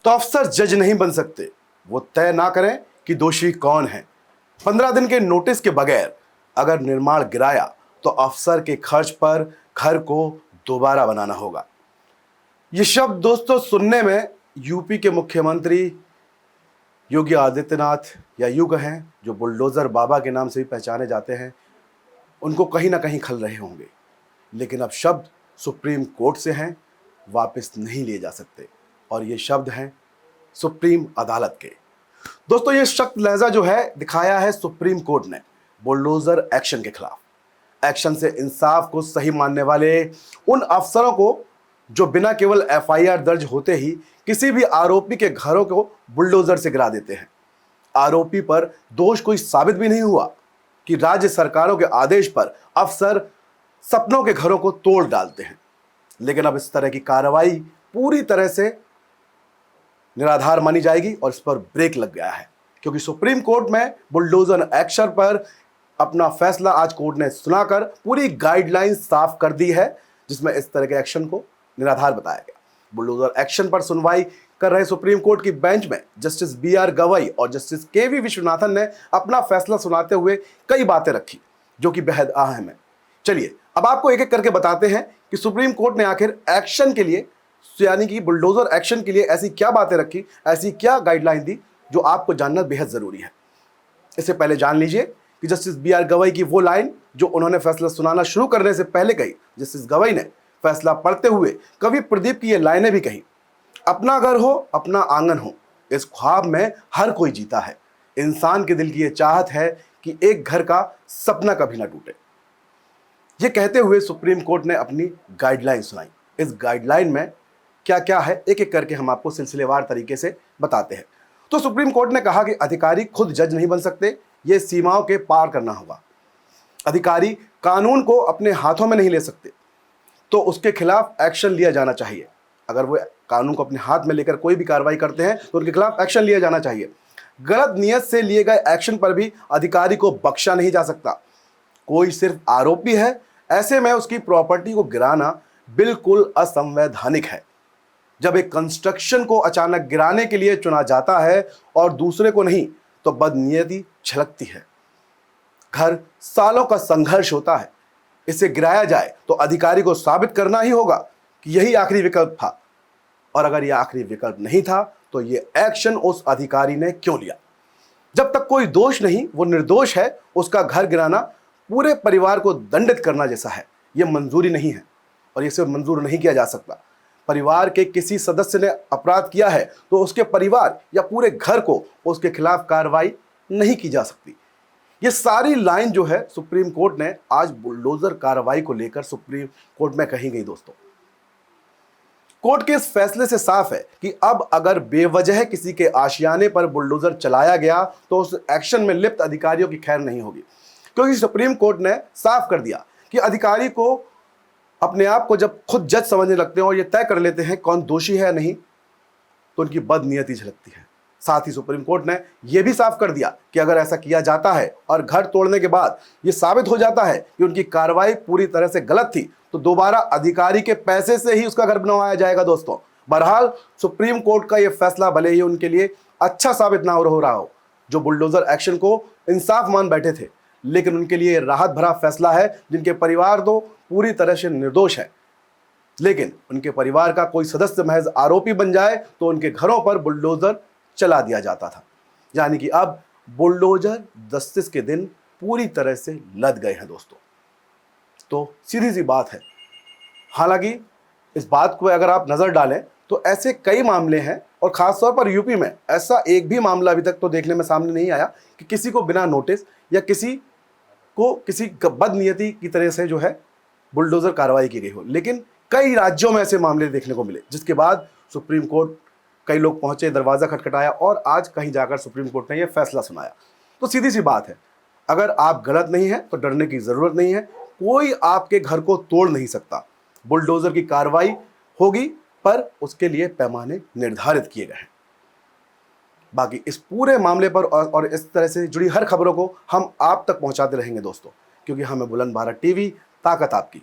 तो अफसर जज नहीं बन सकते वो तय ना करें कि दोषी कौन है। 15 दिन के नोटिस के बगैर अगर निर्माण गिराया तो अफसर के खर्च पर घर को दोबारा बनाना होगा। ये शब्द दोस्तों सुनने में यूपी के मुख्यमंत्री योगी आदित्यनाथ या यूं कहें जो बुलडोजर बाबा के नाम से भी पहचाने जाते हैं, उनको कहीं ना कहीं खल रहे होंगे। लेकिन अब शब्द सुप्रीम कोर्ट से हैं, वापस नहीं लिए जा सकते, और ये शब्द हैं सुप्रीम अदालत के। दोस्तों ये सख्त लहजा जो है दिखाया है सुप्रीम कोर्ट ने बुलडोजर एक्शन के खिलाफ। एक्शन से इंसाफ को सही मानने वाले उन अफसरों को जो बिना केवल एफआईआर दर्ज होते ही किसी भी आरोपी के घरों को बुलडोजर से गिरा देते हैं। आरोपी पर दोष कोई साबित भी नहीं हुआ कि राज्य सरकारों के आदेश पर अफसर सपनों के घरों को तोड़ डालते हैं। लेकिन अब इस तरह की कार्रवाई पूरी तरह से निराधार मानी जाएगी और इस पर ब्रेक लग गया है, क्योंकि सुप्रीम कोर्ट में बुलडोजर एक्शन पर अपना फैसला आज कोर्ट ने सुनाकर पूरी गाइडलाइन साफ कर दी है, जिसमें इस तरह के एक्शन को निराधार बताया गया। बुलडोजर एक्शन पर सुनवाई कर रहे सुप्रीम कोर्ट की बेंच में जस्टिस बीआर गवई और जस्टिस केवी विश्वनाथन ने अपना फैसला सुनाते हुए कई बातें रखी जो कि बेहद अहम है। चलिए अब आपको एक एक करके बताते हैं कि सुप्रीम कोर्ट ने आखिर एक्शन के लिए, यानी कि बुलडोजर एक्शन के लिए ऐसी क्या बातें रखी, ऐसी क्या गाइडलाइन दी जो आपको जानना बेहद जरूरी है। इससे पहले जान लीजिए कि जस्टिस बीआर गवई की वो लाइन जो उन्होंने फैसला सुनाना शुरू करने से पहले कही। जस्टिस गवई ने फैसला पढ़ते हुए कवि प्रदीप की ये लाइनें भी कही। अपना घर हो, अपना आंगन हो, इस ख्वाब में हर कोई जीता है। इंसान के दिल की ये चाहत है कि एक घर का सपना कभी ना टूटे। ये कहते हुए सुप्रीम कोर्ट ने अपनी गाइडलाइन सुनाई। इस गाइडलाइन में क्या क्या है एक एक करके हम आपको सिलसिलेवार तरीके से बताते हैं। तो सुप्रीम कोर्ट ने कहा कि अधिकारी खुद जज नहीं बन सकते, ये सीमाओं के पार करना होगा। अधिकारी कानून को अपने हाथों में नहीं ले सकते, तो उसके खिलाफ एक्शन लिया जाना चाहिए। अगर वो कानून को अपने हाथ में लेकर कोई भी कार्रवाई करते हैं तो उनके खिलाफ एक्शन लिया जाना चाहिए। गलत नियत से लिए गए एक्शन पर भी अधिकारी को बख्शा नहीं जा सकता। कोई सिर्फ आरोपी है, ऐसे में उसकी प्रॉपर्टी को गिराना बिल्कुल असंवैधानिक है। जब एक कंस्ट्रक्शन को अचानक गिराने के लिए चुना जाता है और दूसरे को नहीं, तो बदनीयती झलकती है। घर सालों का संघर्ष होता है, इसे गिराया जाए तो अधिकारी को साबित करना ही होगा कि यही आखिरी विकल्प था, और अगर यह आखिरी विकल्प नहीं था तो यह एक्शन उस अधिकारी ने क्यों लिया। जब तक कोई दोष नहीं, वो निर्दोष है, उसका घर गिराना पूरे परिवार को दंडित करना जैसा है। यह मंजूरी नहीं है और इसे मंजूर नहीं किया जा सकता। परिवार के किसी सदस्य ने अपराध किया है तो उसके परिवार या पूरे घर को उसके खिलाफ कार्रवाई नहीं की जा सकती। ये सारी लाइन जो है सुप्रीम कोर्ट ने आज बुलडोजर कार्रवाई को लेकर सुप्रीम कोर्ट में कही गई। दोस्तों कोर्ट के इस फैसले से साफ है कि अब अगर बेवजह किसी के आशियाने पर बुलडोजर चलाया गया तो उस एक्शन में लिप्त अधिकारियों की खैर नहीं होगी, क्योंकि सुप्रीम कोर्ट ने साफ कर दिया कि अधिकारी को अपने आप को जब खुद जज समझने लगते हैं और ये तय कर लेते हैं कौन दोषी है या नहीं, तो उनकी बदनीयती झलकती है। साथ ही सुप्रीम कोर्ट ने यह भी साफ कर दिया कि अगर ऐसा किया जाता है और घर तोड़ने के बाद यह साबित हो जाता है कि उनकी कार्रवाई पूरी तरह से गलत थी, तो दोबारा अधिकारी के पैसे से ही उसका घर बनवाया जाएगा। दोस्तों बहरहाल सुप्रीम कोर्ट का यह फैसला भले ही उनके लिए अच्छा साबित ना हो रहा हो, जो बुलडोजर एक्शन को इंसाफ मान बैठे थे, लेकिन उनके लिए राहत भरा फैसला है, जिनके परिवार तो पूरी तरह से निर्दोष है, लेकिन उनके परिवार का कोई सदस्य महज आरोपी बन जाए तो उनके घरों पर बुलडोजर चला दिया जाता था। यानी कि अब बुलडोजर जस्टिस के दिन पूरी तरह से लद गए हैं। दोस्तों तो सीधी सी बात है। हालांकि इस बात को अगर आप नजर डालें तो ऐसे कई मामले हैं, और खासतौर पर यूपी में ऐसा एक भी मामला अभी तक तो देखने में सामने नहीं आया कि किसी को बिना नोटिस या किसी को किसी बदनीयती की तरह से जो है बुलडोजर कार्रवाई की गई हो। लेकिन कई राज्यों में ऐसे मामले देखने को मिले, जिसके बाद सुप्रीम कोर्ट कई लोग पहुंचे, दरवाजा खटखटाया और आज कहीं जाकर सुप्रीम कोर्ट ने यह फैसला सुनाया। तो सीधी सी बात है, अगर आप गलत नहीं हैं तो डरने की जरूरत नहीं है। कोई आपके घर को तोड़ नहीं सकता। बुलडोजर की कार्रवाई होगी, पर उसके लिए पैमाने निर्धारित किए गए हैं। बाकी इस पूरे मामले पर और इस तरह से जुड़ी हर खबरों को हम आप तक पहुंचाते रहेंगे दोस्तों, क्योंकि हमें बुलंद भारत टीवी, ताकत आपकी।